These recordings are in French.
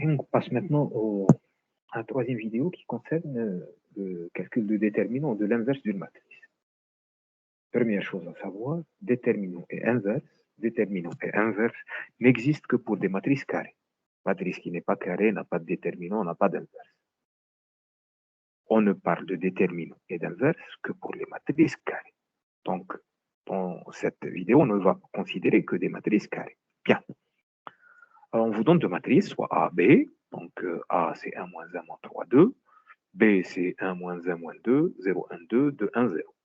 Et on passe maintenant à la troisième vidéo qui concerne le calcul de déterminant de l'inverse d'une matrice. Première chose à savoir, déterminant et inverse n'existent que pour des matrices carrées. Matrice qui n'est pas carrée n'a pas de déterminant, n'a pas d'inverse. On ne parle de déterminant et d'inverse que pour les matrices carrées. Donc, dans cette vidéo, on ne va considérer que des matrices carrées. Bien. Alors, on vous donne deux matrices, soit A, B. Donc, A, c'est 1, moins 1, moins 3, 2. B, c'est 1, moins 1, moins 2, 0, 1, 2, 2, 1, 0.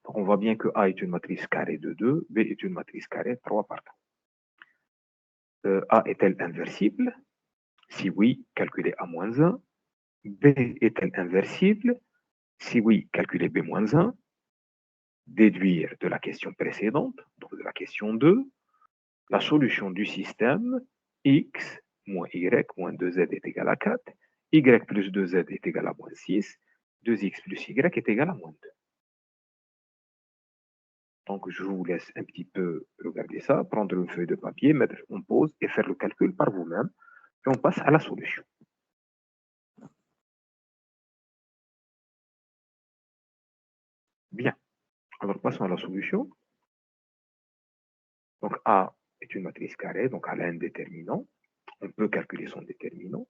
Donc, on voit bien que A est une matrice carrée de 2, B est une matrice carrée 3 par 3. A est-elle inversible? Si oui, calculez A moins 1. B est-elle inversible? Si oui, calculez B moins 1. Déduire de la question précédente, donc de la question 2, la solution du système x moins y moins 2z est égal à 4, y plus 2z est égal à moins 6, 2x plus y est égal à moins 2. Donc, je vous laisse un petit peu regarder ça, prendre une feuille de papier, mettre en pause et faire le calcul par vous-même. Et on passe à la solution. Bien. Alors, passons à la solution. Donc, A est une matrice carrée, donc elle a un déterminant. On peut calculer son déterminant.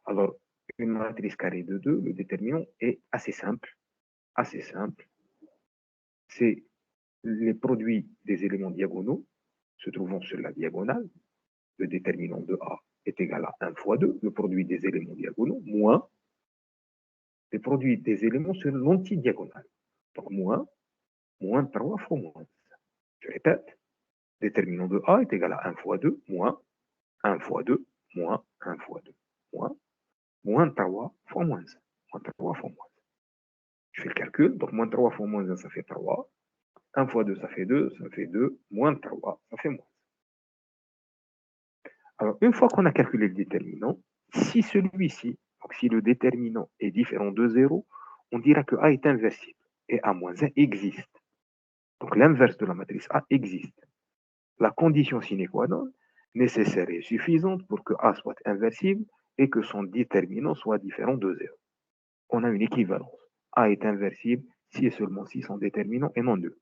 Alors, une matrice carrée de 2, le déterminant est assez simple. Assez simple. C'est les produits des éléments diagonaux se trouvant sur la diagonale. Le déterminant de A est égal à 1 fois 2, le produit des éléments diagonaux, moins le produit des éléments sur l'antidiagonale. Donc, moins 3 fois moins 1. Je répète, déterminant de A est égal à 1 fois 2, moins 1 fois 2, moins 1 fois 2, moins 3 fois moins 1. Moins 3 fois moins 1. Je fais le calcul, donc moins 3 fois moins 1, ça fait 3. 1 fois 2, ça fait 2, ça fait 2, moins 3, ça fait moins 1. Alors, une fois qu'on a calculé le déterminant, si celui-ci, donc si le déterminant est différent de 0, on dira que A est inversible et A moins 1 existe. Donc, l'inverse de la matrice A existe. La condition sine qua non nécessaire et suffisante pour que A soit inversible et que son déterminant soit différent de 0. On a une équivalence. A est inversible si et seulement si son déterminant est non nul.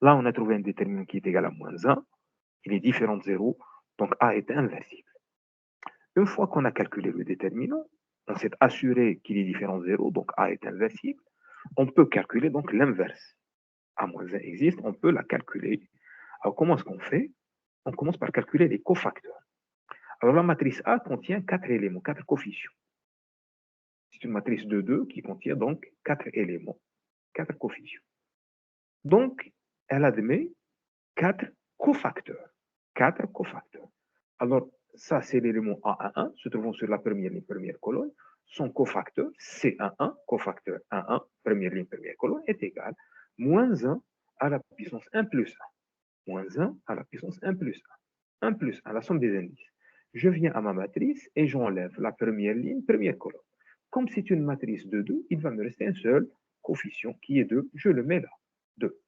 Là, on a trouvé un déterminant qui est égal à moins 1. Il est différent de 0, donc A est inversible. Une fois qu'on a calculé le déterminant, on s'est assuré qu'il est différent de 0, donc A est inversible. On peut calculer donc l'inverse. A moins 1 existe, on peut la calculer. Alors, comment est-ce qu'on fait? On commence par calculer les cofacteurs. Alors, la matrice A contient 4 éléments, 4 coefficients. C'est une matrice de 2 qui contient donc 4 éléments, 4 coefficients. Donc, elle admet 4 cofacteurs. 4 cofacteurs. Alors, ça, c'est l'élément A11, se trouvant sur la première ligne, première colonne. Son cofacteur, C11, cofacteur 1, première ligne, première colonne, est égal à moins 1 à la puissance 1 plus 1. Moins 1 à la puissance 1 plus 1. 1 plus 1, la somme des indices. Je viens à ma matrice et j'enlève la première ligne, première colonne. Comme c'est une matrice de 2, il va me rester un seul coefficient qui est 2. Je le mets là, 2.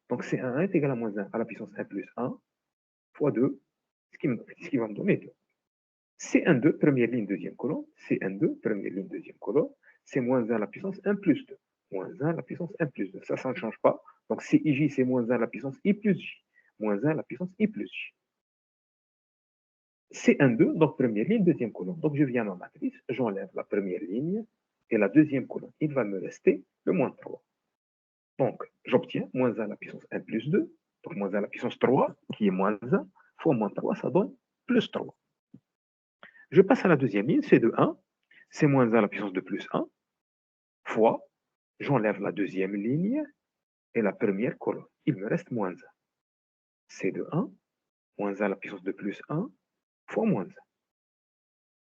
Donc, C1 est égal à moins 1 à la puissance 1 plus 1 fois 2, ce qui va me donner 2. C12, première ligne, deuxième colonne. C12, première ligne, deuxième colonne. C'est moins 1 à la puissance 1 plus 2. Moins 1 à la puissance 1 plus 2. Ça ne change pas. Donc, CIJ, c'est moins 1 à la puissance I plus J. Moins 1 à la puissance I plus J. C12, donc première ligne, deuxième colonne. Donc, je viens à ma matrice, j'enlève la première ligne et la deuxième colonne. Il va me rester le moins 3. Donc, j'obtiens moins 1 à la puissance 1 plus 2. Donc, moins 1 à la puissance 3, qui est moins 1, fois moins 3, ça donne plus 3. Je passe à la deuxième ligne, c'est de 1, c'est moins 1 à la puissance de plus 1, fois, j'enlève la deuxième ligne et la première colonne. Il me reste moins 1. C'est de 1, moins 1 à la puissance de plus 1, fois moins 1.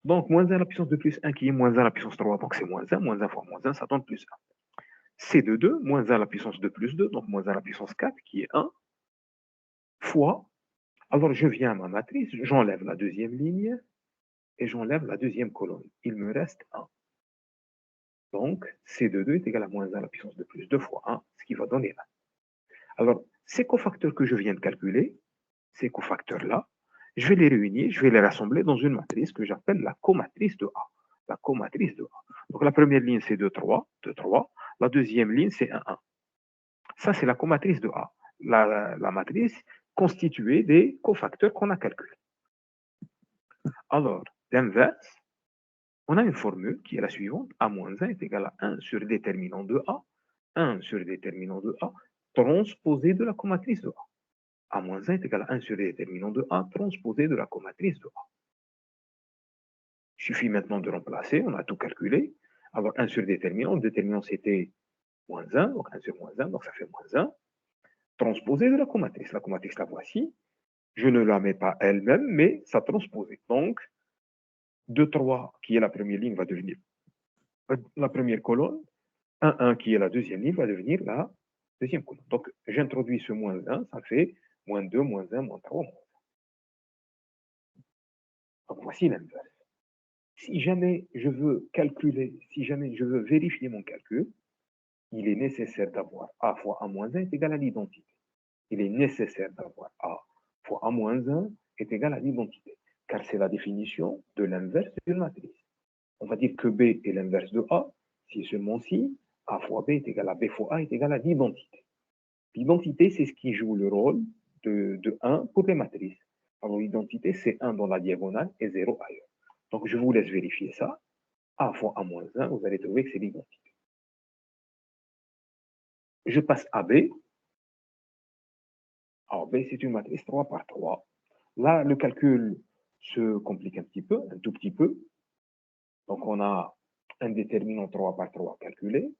Donc, moins 1 à la puissance de plus 1 qui est moins 1 à la puissance 3, donc c'est moins 1 fois moins 1, ça donne plus 1. C'est de 2, moins 1 à la puissance de plus 2, donc moins 1 à la puissance 4 qui est 1, fois, alors je viens à ma matrice, j'enlève la deuxième ligne et j'enlève la deuxième colonne. Il me reste 1. Donc, C de 2 est égal à moins 1 à la puissance de plus 2 fois 1, ce qui va donner 1. Alors, ces cofacteurs que je viens de calculer, ces cofacteurs-là, Je vais les réunir, je vais les rassembler dans une matrice que j'appelle la comatrice de A. La comatrice de A. Donc la première ligne, c'est 2, 3, 2, 3. La deuxième ligne, c'est 1, 1. Ça, c'est la comatrice de A. La matrice constituée des cofacteurs qu'on a calculés. Alors, l'inverse, on a une formule qui est la suivante. A-1 est égal à 1 sur déterminant de A. 1 sur déterminant de A transposé de la comatrice de A. A-1 est égal à 1 sur déterminant de A transposé de la comatrice de A. Il suffit maintenant de remplacer, on a tout calculé. Alors 1 sur déterminant, le déterminant c'était moins 1, donc 1 sur moins 1, donc ça fait moins 1. Transposé de la comatrice. La comatrice, la voici. Je ne la mets pas elle-même, mais ça transposé. Donc 2, 3, qui est la première ligne, va devenir la première colonne. 1, 1, qui est la deuxième ligne, va devenir la deuxième colonne. Donc j'introduis ce moins 1, ça fait moins 2, moins 1, moins 3, moins 1. Donc voici l'inverse. Si jamais je veux calculer, si jamais je veux vérifier mon calcul, il est nécessaire d'avoir A fois A moins 1 est égal à l'identité. Il est nécessaire d'avoir A fois A moins 1 est égal à l'identité, car c'est la définition de l'inverse d'une matrice. On va dire que B est l'inverse de A, si et seulement si A fois B est égal à B fois A est égal à l'identité. L'identité, c'est ce qui joue le rôle de 1 pour les matrices. Alors l'identité, c'est 1 dans la diagonale et 0 ailleurs. Donc je vous laisse vérifier ça. A fois A moins 1, vous allez trouver que c'est l'identité. Je passe à B. Alors B, c'est une matrice 3 par 3. Là, le calcul se complique un petit peu, un tout petit peu. Donc on a un déterminant 3 par 3 calculé.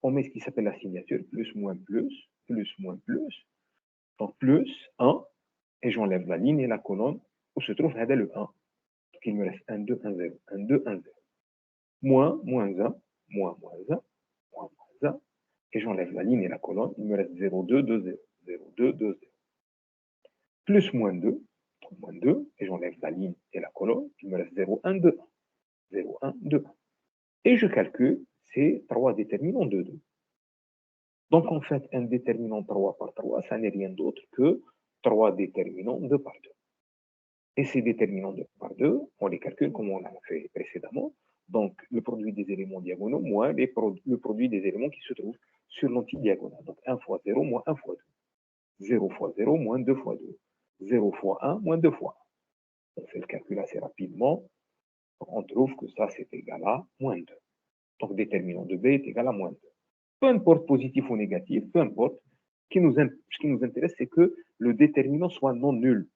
On met ce qui s'appelle la signature, plus, moins, plus, plus, moins, plus. Donc plus 1, et j'enlève la ligne et la colonne où se trouve le 1. Donc il me reste 1, 2, 1, 0, 1, 2, 1, 0. Moins, moins 1, moins, moins 1, moins, moins 1, et j'enlève la ligne et la colonne, il me reste 0, 2, 2, 0, 0, 2, 2, 0. Plus moins 2, et j'enlève la ligne et la colonne, il me reste 0, 1, 2, 1, 0, 1, 2, 1. Et je calcule ces 3 déterminants de 2. Donc en fait, un déterminant 3 par 3, ça n'est rien d'autre que 3 déterminants 2 par 2. Et ces déterminants 2 par 2, on les calcule comme on l'a fait précédemment. Donc, le produit des éléments diagonaux moins le produit des éléments qui se trouvent sur l'antidiagonale. Donc, 1 fois 0 moins 1 fois 2. 0 fois 0 moins 2 fois 2. 0 fois 1 moins 2 fois 1. On fait le calcul assez rapidement. On trouve que ça, c'est égal à moins 2. Donc, déterminant de B est égal à moins 2. Peu importe positif ou négatif, peu importe. Ce qui nous intéresse, c'est que le déterminant soit non nul.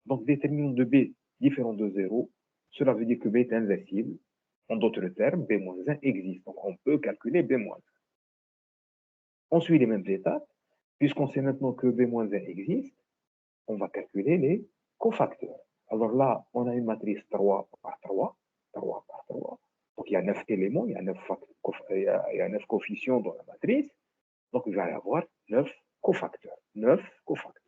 Donc, déterminant de B différent de 0, cela veut dire que B est inversible. En d'autres termes, B-1 existe. Donc, on peut calculer B-1. On suit les mêmes étapes. Puisqu'on sait maintenant que B-1 existe, on va calculer les cofacteurs. Alors là, on a une matrice 3 par 3, 3 par 3. Donc, il y a 9 éléments, il y a 9 coefficients dans la matrice. Donc, il va y avoir 9 cofacteurs. 9 cofacteurs.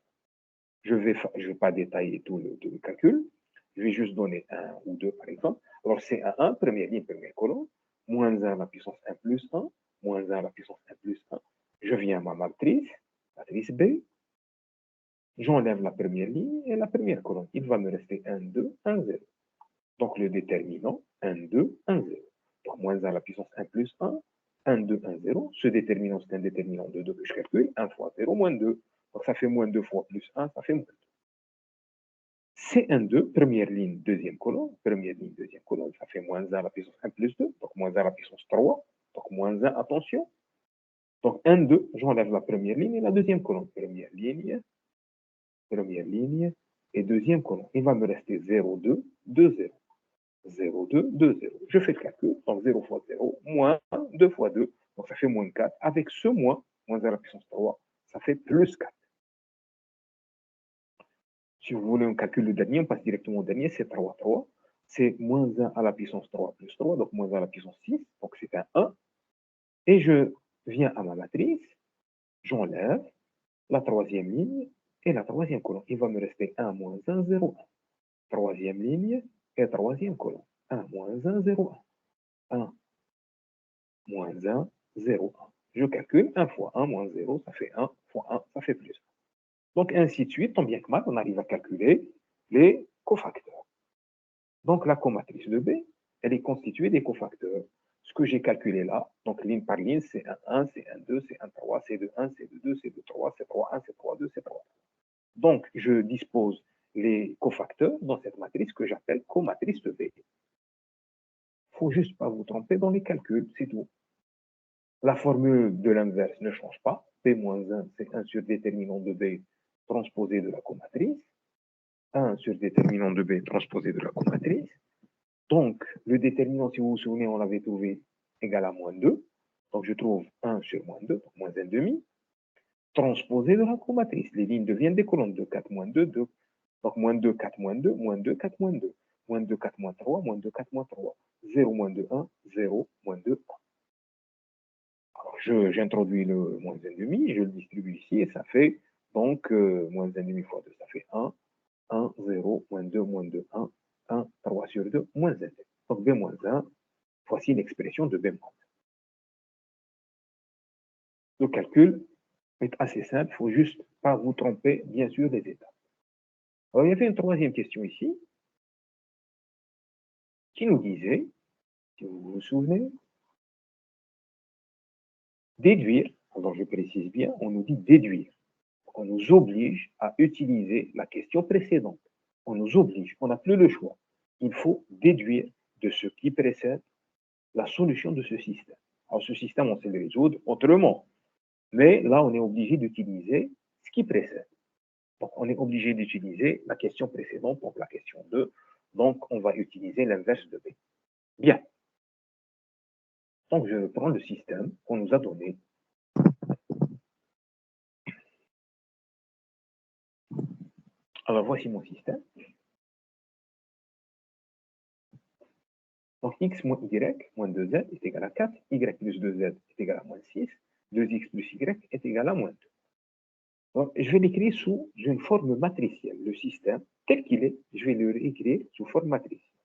Je ne vais pas détailler tout le calcul. Je vais juste donner 1 ou 2, par exemple. Alors, c'est 1, première ligne, première colonne. Moins 1 à la puissance 1 plus 1. Moins 1 à la puissance 1 plus 1. Je viens à ma matrice B. J'enlève la première ligne et la première colonne. Il va me rester 1, 2, 1, 0. Donc, le déterminant, 1, 2, 1, 0. Donc, moins 1 à la puissance 1 plus 1. 1, 2, 1, 0. Ce déterminant, c'est un déterminant de 2 que je calcule. 1 fois 0, moins 2. Donc, ça fait moins 2 fois plus 1, ça fait moins 2. C1, 2, première ligne, deuxième colonne. Première ligne, deuxième colonne, ça fait moins 1 à la puissance 1 plus 2. Donc, moins 1 à la puissance 3. Donc, moins 1, attention. Donc, 1, 2, j'enlève la première ligne et la deuxième colonne. Première ligne et deuxième colonne. Il va me rester 0, 2, 2, 0. 0, 2, 2, 0. Je fais le calcul. Donc, 0 fois 0, moins 2 fois 2. Donc, ça fait moins 4. Avec ce moins 1 à la puissance 3, ça fait plus 4. Si vous voulez un calcul du dernier, on passe directement au dernier, c'est 3, 3. C'est moins 1 à la puissance 3 plus 3, donc moins 1 à la puissance 6, donc c'est un 1. Et je viens à ma matrice, j'enlève la troisième ligne et la troisième colonne. Il va me rester 1, moins 1, 0, 1. Troisième ligne et troisième colonne. 1, moins 1, 0, 1. 1, moins 1, 0, 1. Je calcule 1 fois 1 moins 0, ça fait 1 fois 1, ça fait plus 1. Donc, ainsi de suite, tant bien que mal, on arrive à calculer les cofacteurs. Donc, la comatrice de B, elle est constituée des cofacteurs. Ce que j'ai calculé là, donc ligne par ligne, c'est un 1, c'est un 2, c'est un 3, c'est 2, 1, c'est 2, 2, c'est 2, 3, c'est 3, 1, c'est 3, 2, c'est 3. Donc, je dispose les cofacteurs dans cette matrice que j'appelle comatrice de B. Il ne faut juste pas vous tromper dans les calculs, c'est tout. La formule de l'inverse ne change pas. P-1, c'est 1 sur déterminant de B transposé de la comatrice. 1 sur déterminant de B transposé de la comatrice. Donc, le déterminant, si vous vous souvenez, on l'avait trouvé égal à moins 2. Donc, je trouve 1 sur moins 2, donc moins 1,5, transposé de la comatrice. Les lignes deviennent des colonnes de 4, moins 2, 2. Donc, moins 2, 4, moins 2, moins 2, 4, moins 2. Moins 2, 4, moins 3, moins 2, 4, moins 3. 0, moins 2, 1, 0, moins 2, 1. Alors, j'introduis le moins 1,5, je le distribue ici, et ça fait donc moins 1,5 fois 2, ça fait 1, 1, 0, moins 2, 1, 1, 3 sur 2, moins 1. Donc, B moins 1, voici l'expression de B moins 1. Le calcul est assez simple, il ne faut juste pas vous tromper, bien sûr, des étapes. Alors, il y avait une troisième question ici, qui nous disait, si vous vous souvenez, déduire, alors je précise bien, on nous dit déduire. On nous oblige à utiliser la question précédente. On nous oblige, on n'a plus le choix. Il faut déduire de ce qui précède la solution de ce système. Alors, ce système, on sait le résoudre autrement. Mais là, on est obligé d'utiliser ce qui précède. Donc, on est obligé d'utiliser la question précédente, donc la question 2. Donc, on va utiliser l'inverse de B. Bien. Donc, je prends le système qu'on nous a donné. Alors, voici mon système. Donc, x moins y moins 2z est égal à 4, y plus 2z est égal à moins 6, 2x plus y est égal à moins 2. Donc, je vais l'écrire sous une forme matricielle. Le système, tel qu'il est, je vais le réécrire sous forme matricielle.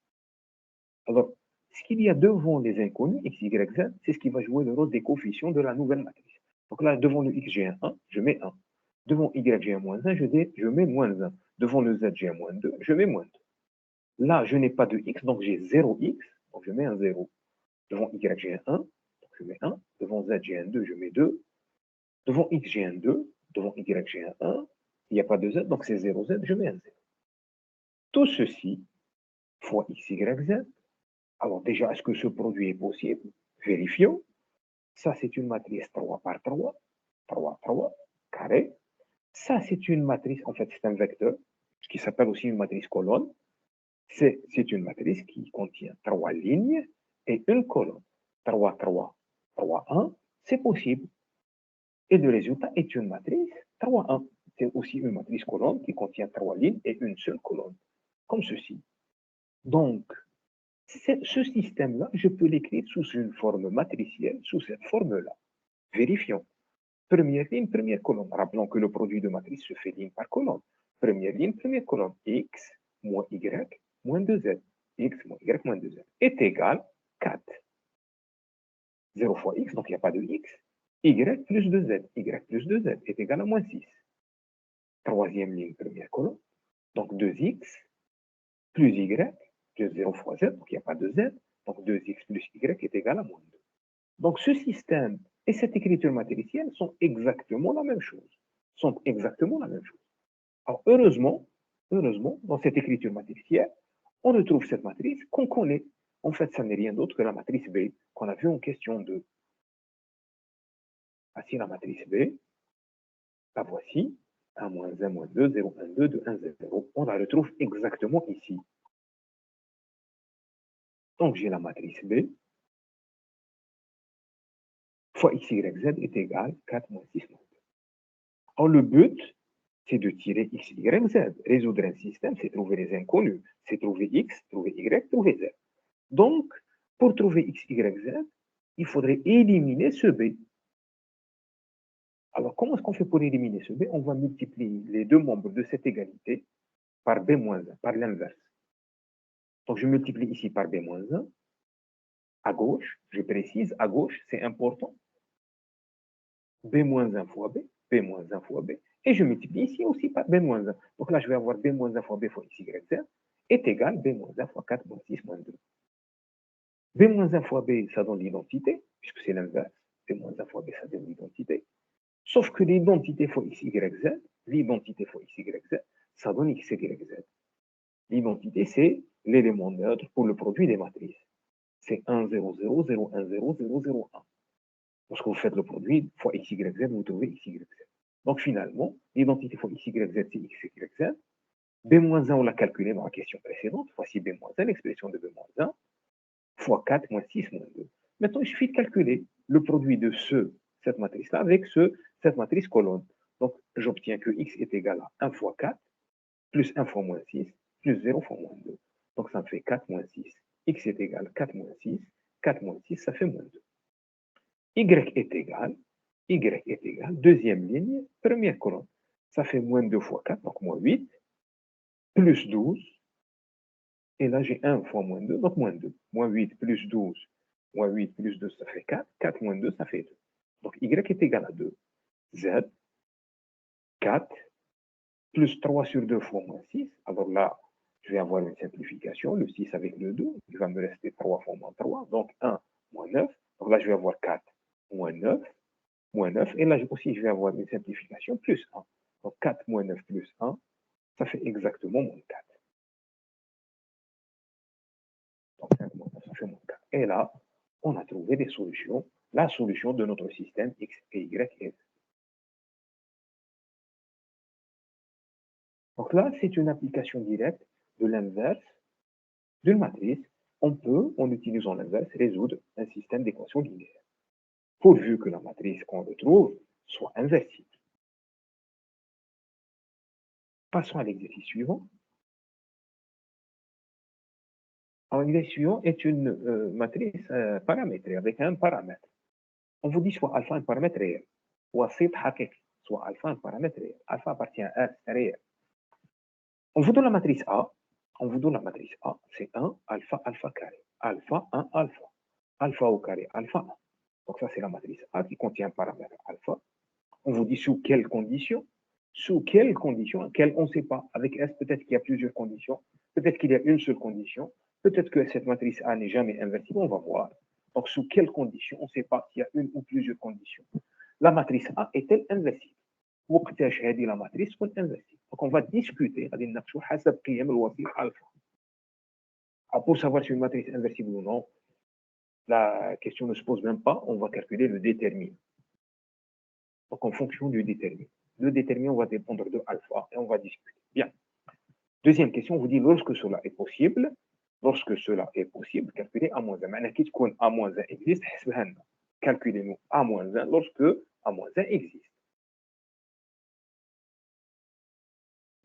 Alors, ce qu'il y a devant les inconnus, x, y, z, c'est ce qui va jouer le rôle des coefficients de la nouvelle matrice. Donc là, devant le x, j'ai un 1, je mets 1. Devant y, j'ai un moins 1, je mets moins 1. Devant le z, j'ai un moins 2, je mets moins 2. Là, je n'ai pas de x, donc j'ai 0x, donc je mets un 0. Devant y, j'ai un 1, donc je mets 1. Devant z, j'ai un 2, je mets 2. Devant x, j'ai un 2. Devant y, j'ai un 1. Il n'y a pas de z, donc c'est 0z, je mets un 0. Tout ceci fois x, y, z. Alors déjà, est-ce que ce produit est possible? Vérifions. Ça, c'est une matrice 3 par 3. 3, 3, carré. Ça, c'est une matrice, en fait, c'est un vecteur, ce qui s'appelle aussi une matrice colonne. C'est une matrice qui contient 3 lignes et une colonne. 3, 3, 3, 1, c'est possible. Et le résultat est une matrice 3, 1. C'est aussi une matrice colonne qui contient 3 lignes et une seule colonne, comme ceci. Donc, ce système-là, je peux l'écrire sous une forme matricielle, sous cette forme-là. Vérifions. Première ligne, première colonne. Rappelons que le produit de matrice se fait ligne par colonne. Première ligne, première colonne. X moins Y moins 2Z. X moins Y moins 2Z est égal à 4. 0 fois X, donc il n'y a pas de X. Y plus 2Z. Y plus 2Z est égal à moins 6. Troisième ligne, première colonne. Donc 2X plus Y, 0 fois Z, donc il n'y a pas de Z. Donc 2X plus Y est égal à moins 2. Donc ce système et cette écriture matricielle sont exactement la même chose. Sont exactement la même chose. Alors heureusement, dans cette écriture matricielle, on retrouve cette matrice qu'on connaît. En fait, ça n'est rien d'autre que la matrice B qu'on a vue en question 2. Voici la matrice B. La voici. 1, moins 1, moins 2, 0, 1, 2, 2, 1, 0. On la retrouve exactement ici. Donc j'ai la matrice B fois x, y, z est égal à 4 moins 6 moins 2. Alors le but, c'est de tirer x, y, z. Résoudre un système, c'est trouver les inconnus. C'est trouver x, trouver y, trouver z. Donc, pour trouver x, y, z, il faudrait éliminer ce b. Alors, comment est-ce qu'on fait pour éliminer ce b? On va multiplier les deux membres de cette égalité par b moins 1, par l'inverse. Donc, je multiplie ici par b moins 1. À gauche, je précise, à gauche, c'est important. B moins 1 fois b, b moins 1 fois b, Et je multiplie ici aussi par B-1. Donc là, je vais avoir B-1 fois B fois X, Y, Z est égal B-1 fois 4 moins 6 moins 2. B-1 fois B, ça donne l'identité, puisque c'est l'inverse. B-1 fois B, ça donne l'identité. Sauf que l'identité fois X, Y, Z, l'identité fois X, Y, Z, ça donne X, Y, Z. L'identité, c'est l'élément neutre pour le produit des matrices. C'est 1, 0, 0, 0, 1, 0, 0, 0, 1. Lorsque vous faites le produit fois X, Y, Z, vous trouvez X, Y, Z. Donc finalement, l'identité fois X, Y, Z, c'est X, Y, Z. B-1, on l'a calculé dans la question précédente. Voici B-1, l'expression de B-1, fois 4 moins 6 moins 2. Maintenant, il suffit de calculer le produit de cette matrice-là avec cette matrice colonne. Donc, j'obtiens que X est égal à 1 fois 4, plus 1 fois moins 6, plus 0 fois moins 2. Donc, ça me fait 4 moins 6. X est égal à 4 moins 6. 4 moins 6, ça fait moins 2. Y est égal, deuxième ligne, première colonne. Ça fait moins 2 fois 4, donc moins 8, plus 12. Et là, j'ai 1 fois moins 2, donc moins 2. Moins 8 plus 12, moins 8 plus 2, ça fait 4. 4 moins 2, ça fait 2. Donc, Y est égal à 2. Z, 4, plus 3 sur 2 fois moins 6. Alors là, je vais avoir une simplification. Le 6 avec le 2, il va me rester 3 fois moins 3. Donc, 1 moins 9. Donc là, je vais avoir 4 moins 9. Moins 9. Et là aussi, je vais avoir une simplification plus 1. Donc, 4 moins 9 plus 1, ça fait exactement moins 4. Donc, 5 moins 9, ça fait moins 4. Et là, on a trouvé des solutions, la solution de notre système X et Y et Z. Donc là, c'est une application directe de l'inverse d'une matrice. On peut, en utilisant l'inverse, résoudre un système d'équations linéaires, pourvu que la matrice qu'on retrouve soit inversible. Passons à l'exercice suivant. Alors, l'exercice suivant est une matrice paramétrée avec un paramètre. On vous dit soit alpha un paramètre réel, soit alpha un paramètre réel. Alpha appartient à R, c'est réel. On vous donne la matrice A. On vous donne la matrice A, c'est 1 alpha alpha carré. Alpha 1 alpha. Alpha au carré alpha 1. Donc ça, c'est la matrice A qui contient un paramètre alpha. On vous dit sous quelles conditions. Sous quelles conditions, on ne sait pas. Avec S, peut-être qu'il y a plusieurs conditions. Peut-être qu'il y a une seule condition. Peut-être que cette matrice A n'est jamais inversible. On va voir. Donc, sous quelles conditions, on ne sait pas s'il y a une ou plusieurs conditions. La matrice A est-elle inversible? وقتاش هذه la matrice تكون inversible. Donc on va discuter غادي نناقشوا حسب قيم الوسيط alpha. Pour savoir si une matrice est inversible ou non, la question ne se pose même pas, on va calculer le déterminant. Donc en fonction du déterminant. Le déterminant va dépendre de alpha et on va discuter. Bien. Deuxième question, on vous dit lorsque cela est possible, calculer A-1. معناها كي تكون A-1 existe, حسبها لنا. Calculez-nous A-1 lorsque A-1 existe.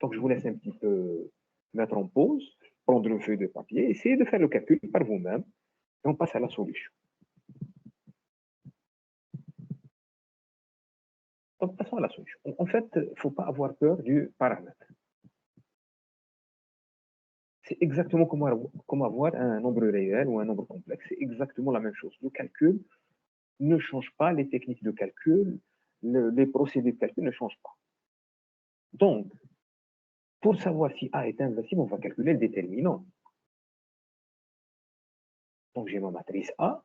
Donc, je vous laisse un petit peu mettre en pause, prendre une feuille de papier, essayer de faire le calcul par vous-même, et on passe à la solution. Donc, passons à la solution. En fait, il ne faut pas avoir peur du paramètre. C'est exactement comme avoir un nombre réel ou un nombre complexe. C'est exactement la même chose. Le calcul ne change pas, les techniques de calcul, les procédés de calcul ne changent pas. Donc, pour savoir si A est inversible, on va calculer le déterminant. Donc, j'ai ma matrice A,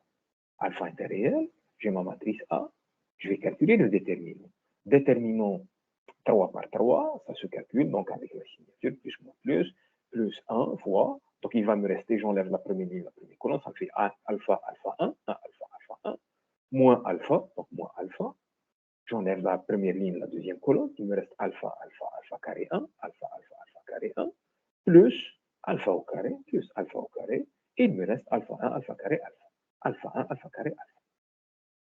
alpha est réel, j'ai ma matrice A, je vais calculer le déterminant. Déterminant 3 par 3, ça se calcule donc avec la signature plus moins plus 1 fois. Donc il va me rester, j'enlève la première ligne, la première colonne, ça me fait alpha, alpha 1, alpha 1, moins alpha, donc moins alpha. J'enlève la première ligne, la deuxième colonne, il me reste alpha, alpha, alpha carré 1, alpha, alpha, alpha carré 1, plus alpha au carré, plus alpha au carré, et il me reste alpha 1, alpha carré, alpha. Alpha 1, alpha carré, alpha.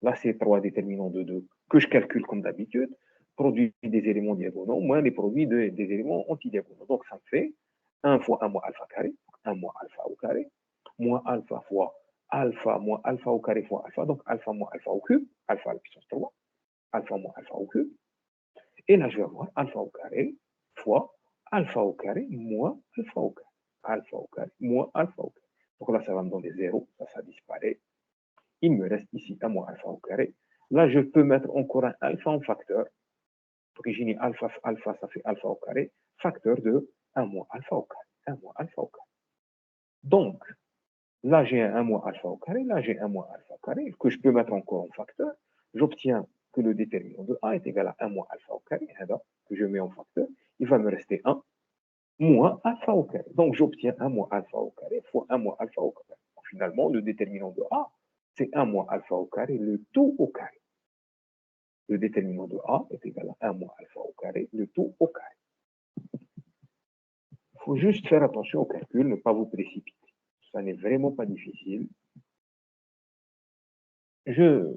Là, c'est 3 déterminants de 2 que je calcule comme d'habitude, produit des éléments diagonaux, moins les produits des éléments antidiagonaux. Donc, ça me fait 1 fois 1 moins alpha carré, 1 moins alpha au carré, moins alpha fois alpha moins alpha au carré fois alpha, donc alpha moins alpha au cube, alpha à la puissance 3, alpha moins alpha au cube. Et là, je vais avoir alpha au carré fois alpha au carré moins alpha au carré. Alpha au carré moins alpha au carré. Donc là, ça va me donner 0, ça disparaît. Il me reste ici 1 moins alpha au carré. Là, je peux mettre encore un alpha en facteur. Donc, j'ai alpha, alpha, ça fait alpha au carré, facteur de 1 moins alpha au carré. 1 moins alpha au carré. Donc, là, j'ai un 1 moins alpha au carré, là, j'ai 1 moins alpha au carré, que je peux mettre encore en facteur. J'obtiens que le déterminant de A est égal à 1 moins alpha au carré, que je mets en facteur. Il va me rester 1 moins alpha au carré. Donc, j'obtiens 1 moins alpha au carré fois 1 moins alpha au carré. Donc, finalement, le déterminant de A, c'est 1 moins alpha au carré, le tout au carré. Le déterminant de A est égal à 1 moins alpha au carré, le tout au carré. Il faut juste faire attention au calcul, ne pas vous précipiter. Ça n'est vraiment pas difficile. Je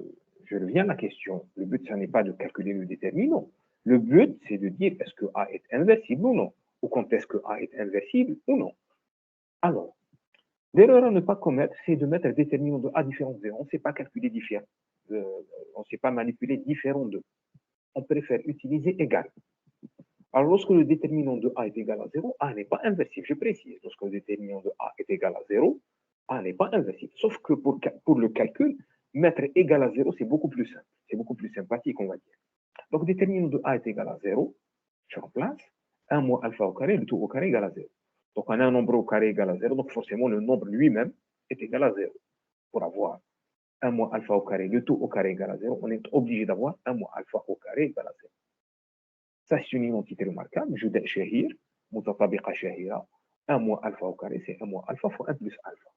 reviens à la question. Le but, ça n'est pas de calculer le déterminant. Le but, c'est de dire est-ce que A est inversible ou non, ou quand est-ce que A est inversible ou non. Alors, l'erreur à ne pas commettre, c'est de mettre un déterminant de A différent de 0. On ne sait pas calculer différent. On ne sait pas manipuler différent de. On préfère utiliser égal. Alors, lorsque le déterminant de A est égal à 0, A n'est pas inversible. Je précise, lorsque le déterminant de A est égal à 0, A n'est pas inversible. Sauf que pour le calcul, mettre égal à 0, c'est beaucoup plus simple. C'est beaucoup plus sympathique, on va dire. Donc, déterminant de A est égal à 0. Je remplace 1 moins alpha au carré, le tout au carré égale à 0. Donc, on a un nombre au carré égal à 0. Donc, forcément, le nombre lui-même est égal à 0. Pour avoir 1 moins alpha au carré, le tout au carré égale à 0, on est obligé d'avoir 1 moins alpha au carré égale à 0. Ça, c'est une identité remarquable. Je dis shahir, mutatabiqa shahira. 1 moins alpha au carré, c'est 1 moins alpha fois 1 plus alpha.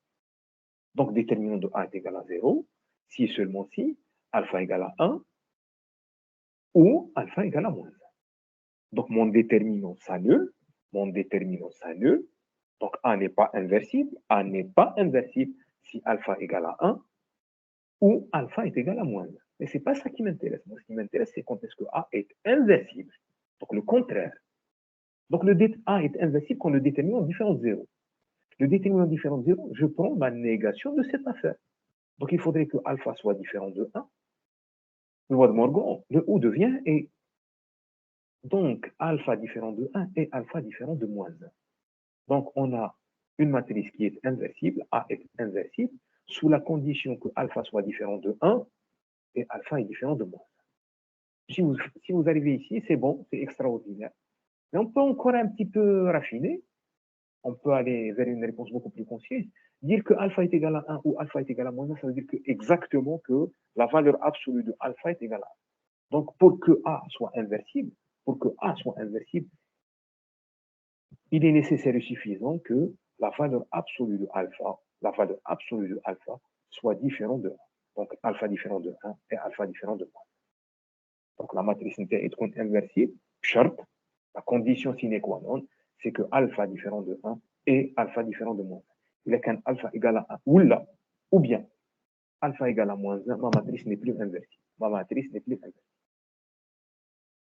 Donc, déterminant de A est égal à 0, si et seulement si alpha égale à 1 ou alpha égale à moins 1. Donc, mon déterminant s'annule. Mon déterminant s'annule. Donc, A n'est pas inversible. A n'est pas inversible si alpha égale à 1 ou alpha est égal à moins 1. Mais ce n'est pas ça qui m'intéresse. Moi, ce qui m'intéresse, c'est quand est-ce que A est inversible. Donc, le contraire. Donc, le A est inversible quand le déterminant est différent de 0. Le déterminant différent de 0, je prends ma négation de cette affaire. Donc, il faudrait que alpha soit différent de 1. Le loi de Morgan, le O devient et donc alpha différent de 1 et alpha différent de moins 1. Donc, on a une matrice qui est inversible, A est inversible, sous la condition que alpha soit différent de 1 et alpha est différent de moins 1. Si vous arrivez ici, c'est bon, c'est extraordinaire. Mais on peut encore un petit peu raffiner. On peut aller vers une réponse beaucoup plus concise. Dire que alpha est égal à 1 ou alpha est égal à moins 1, ça veut dire que exactement que la valeur absolue de alpha est égale à 1. Donc, pour que A soit inversible, il est nécessaire et suffisant que la valeur absolue de alpha, soit différente de 1. Donc, alpha différent de 1 et alpha différent de 1. Donc, la matrice est inversible, charte, la condition sine qua non, c'est que alpha différent de 1 et alpha différent de moins 1. Il est qu'un alpha égal à 1 ou bien alpha égal à moins 1, ma matrice n'est plus inversible.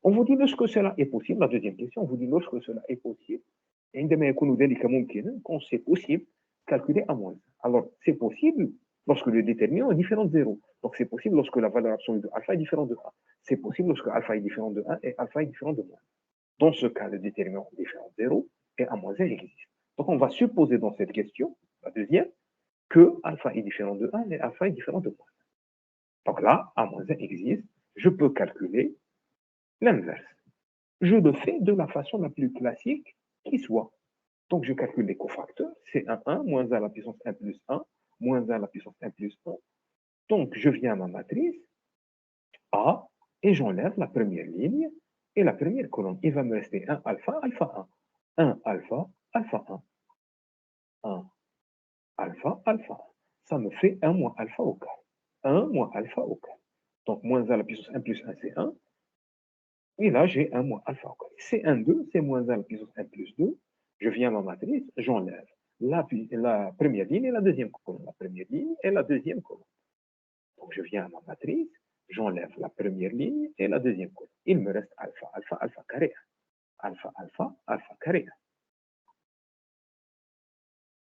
On vous dit lorsque cela est possible, la deuxième question, on vous dit lorsque cela est possible, quand c'est possible, calculer à moins 1. Alors, c'est possible lorsque le déterminant est différent de 0. Donc, c'est possible lorsque la valeur absolue de alpha est différente de 1. C'est possible lorsque alpha est différent de 1 et alpha est différent de moins 1. Dans ce cas, le déterminant est différent de 0 et à moins 1 existe. Donc, on va supposer dans cette question, la deuxième, que alpha est différent de 1 et alpha est différent de moins 1. Donc là, à moins 1 existe. Je peux calculer l'inverse. Je le fais de la façon la plus classique qui soit. Donc, je calcule les cofacteurs. C'est 1 moins 1 à la puissance 1 plus 1, moins 1 à la puissance 1 plus 1. Donc, je viens à ma matrice A et j'enlève la première ligne et la première colonne. Il va me rester 1 alpha, alpha 1. 1 alpha, alpha 1. 1 alpha, alpha 1. Ça me fait 1 moins alpha au carré. 1 moins alpha au carré. Donc, moins 1 à la puissance 1 plus 1, c'est 1. Et là, j'ai 1 moins alpha au carré. C'est 1, 2, c'est moins 1 à la puissance 1 plus 2. Je viens à ma matrice, j'enlève la première ligne et la deuxième colonne. La première ligne et la deuxième colonne. Donc, je viens à ma matrice, j'enlève la première ligne et la deuxième colonne. Il me reste alpha, alpha, alpha carré 1. Alpha, alpha, alpha carré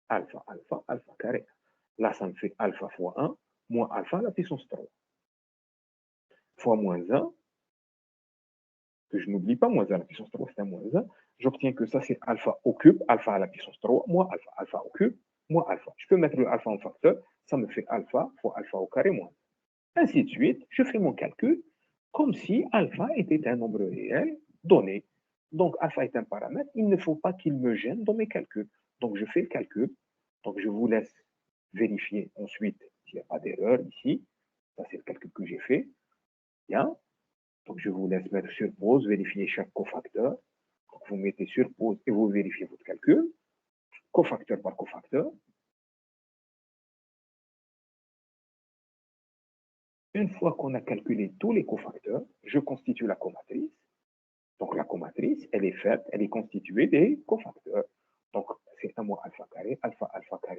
1. Alpha, alpha, alpha carré 1. Là, ça me fait alpha fois 1, moins alpha à la puissance 3. Fois moins 1, que je n'oublie pas, moins 1 à la puissance 3, c'est un moins 1. J'obtiens que ça, c'est alpha au cube, alpha à la puissance 3, moins alpha, alpha au cube, moins alpha. Je peux mettre le alpha en facteur, ça me fait alpha fois alpha au carré moins 1. Ainsi de suite, je fais mon calcul. comme si alpha était un nombre réel donné. Donc, alpha est un paramètre, il ne faut pas qu'il me gêne dans mes calculs. Donc, je fais le calcul. Donc, je vous laisse vérifier ensuite s'il n'y a pas d'erreur ici. Ça, c'est le calcul que j'ai fait. Bien. Donc, je vous laisse mettre sur pause, vérifier chaque cofacteur. Donc, vous mettez sur pause et vous vérifiez votre calcul, cofacteur par cofacteur. Une fois qu'on a calculé tous les cofacteurs, je constitue la comatrice. Donc, la comatrice, elle est faite, elle est constituée des cofacteurs. Donc, c'est 1 moins alpha carré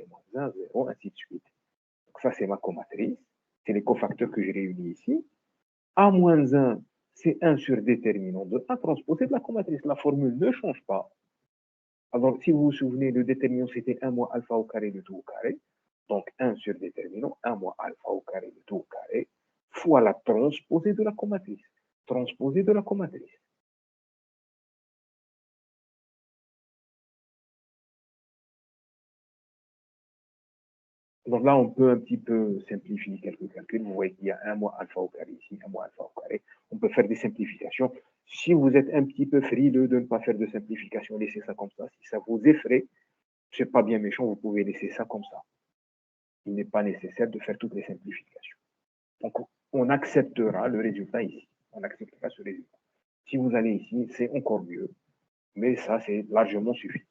moins 1, 0, ainsi de suite. Donc, ça, c'est ma comatrice. C'est les cofacteurs que j'ai réunis ici. A moins 1, c'est 1 sur déterminant de A transposé de la comatrice. La formule ne change pas. Alors, si vous vous souvenez, le déterminant, c'était 1 moins alpha au carré de tout au carré. Donc, 1 sur déterminant, 1 moins alpha au carré de tout au carré, fois la transposée de la comatrice. Transposée de la comatrice. Donc là, on peut un petit peu simplifier quelques calculs. Vous voyez qu'il y a 1 moins alpha au carré ici, 1 moins alpha au carré. On peut faire des simplifications. Si vous êtes un petit peu frileux de ne pas faire de simplification, laissez ça comme ça. Si ça vous effraie, ce n'est pas bien méchant, vous pouvez laisser ça comme ça. Il n'est pas nécessaire de faire toutes les simplifications. Donc, on acceptera le résultat ici. On acceptera ce résultat. Si vous allez ici, c'est encore mieux. Mais ça, c'est largement suffisant.